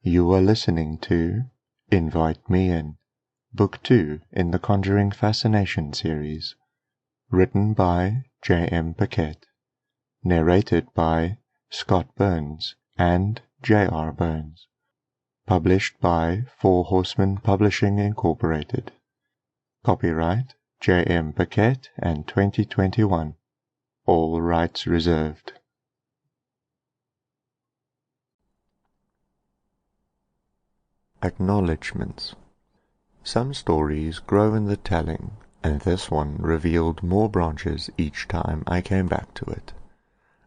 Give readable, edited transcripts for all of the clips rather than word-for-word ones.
You are listening to Invite Me In, Book 2 in the Conjuring Fascination series, written by J.M. Paquette, narrated by Scott Burns and J.R. Burns, published by Horsemen Publishing Incorporated. Copyright J.M. Paquette and 2021. All rights reserved. Acknowledgements. Some stories grow in the telling, and this one revealed more branches each time I came back to it.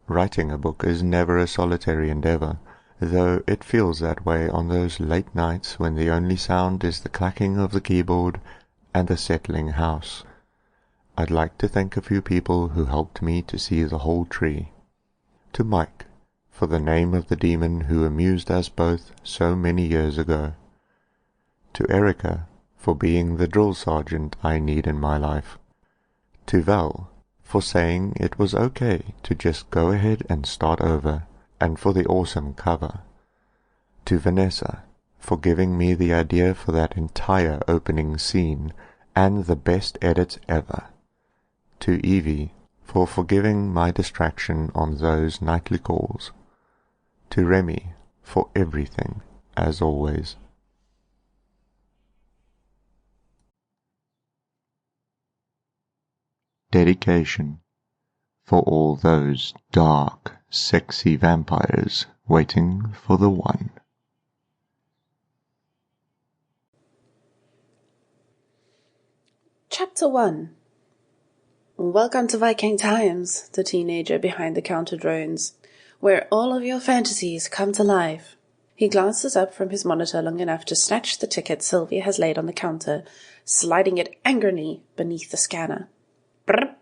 Writing a book is never a solitary endeavor, though it feels that way on those late nights when the only sound is the clacking of the keyboard and the settling house. I'd like to thank a few people who helped me to see the whole tree. To Mike, for the name of the demon who amused us both so many years ago. To Erica, for being the drill sergeant I need in my life. To Val, for saying it was okay to just go ahead and start over, and for the awesome cover. To Vanessa, for giving me the idea for that entire opening scene, and the best edits ever. To Evie, for forgiving my distraction on those nightly calls. To Remy, for everything, as always. Dedication. For all those dark, sexy vampires waiting for the one. Chapter 1. Welcome to Viking Times, the teenager behind the counter drones, where all of your fantasies come to life. He glances up from his monitor long enough to snatch the ticket Sylvia has laid on the counter, sliding it angrily beneath the scanner. Brrr.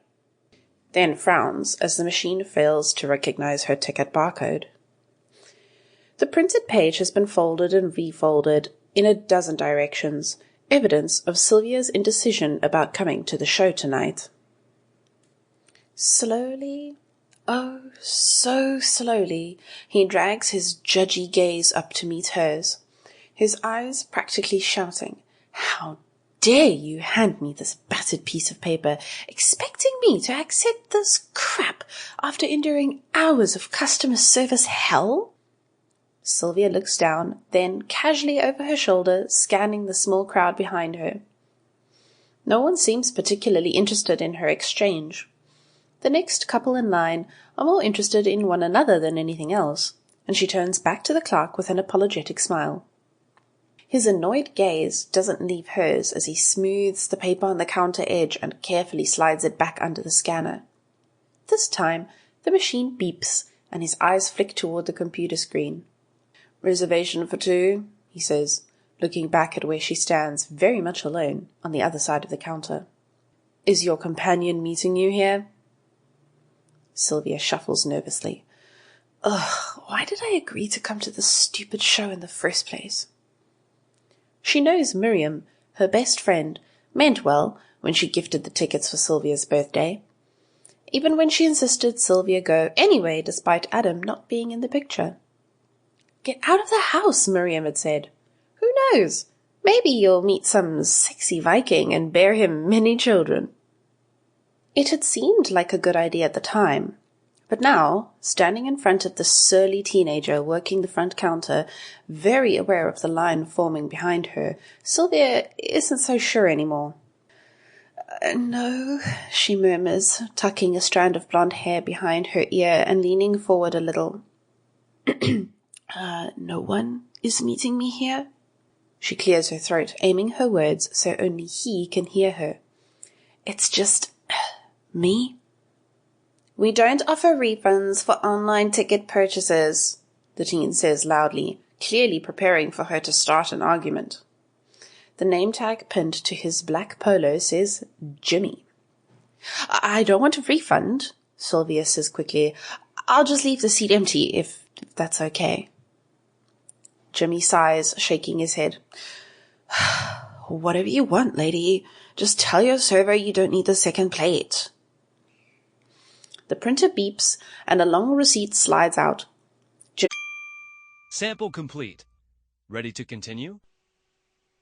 Then frowns as the machine fails to recognize her ticket barcode. The printed page has been folded and refolded in a dozen directions, evidence of Sylvia's indecision about coming to the show tonight. Slowly, oh so slowly, he drags his judgy gaze up to meet hers, his eyes practically shouting, "How dare you hand me this battered piece of paper, expecting me to accept this crap after enduring hours of customer service hell?" Sylvia looks down, then casually over her shoulder, scanning the small crowd behind her. No one seems particularly interested in her exchange. The next couple in line are more interested in one another than anything else, and she turns back to the clerk with an apologetic smile. His annoyed gaze doesn't leave hers as he smooths the paper on the counter edge and carefully slides it back under the scanner. This time, the machine beeps, and his eyes flick toward the computer screen. "Reservation for 2, he says, looking back at where she stands, very much alone, on the other side of the counter. "Is your companion meeting you here?" Sylvia shuffles nervously. Ugh, why did I agree to come to this stupid show in the first place? She knows Miriam, her best friend, meant well when she gifted the tickets for Sylvia's birthday. Even when she insisted Sylvia go anyway despite Adam not being in the picture. "Get out of the house," Miriam had said. "Who knows? Maybe you'll meet some sexy Viking and bear him many children." It had seemed like a good idea at the time, but now, standing in front of the surly teenager working the front counter, very aware of the line forming behind her, Sylvia isn't so sure anymore. "No," she murmurs, tucking a strand of blonde hair behind her ear and leaning forward a little. No one is meeting me here?" She clears her throat, aiming her words so only he can hear her. "It's just me?" "We don't offer refunds for online ticket purchases," the teen says loudly, clearly preparing for her to start an argument. The name tag pinned to his black polo says Jimmy. "I don't want a refund," Sylvia says quickly. "I'll just leave the seat empty, if that's okay." Jimmy sighs, shaking his head. "Whatever you want, lady. Just tell your server you don't need the second plate." The printer beeps, and a long receipt slides out. Sample complete. Ready to continue?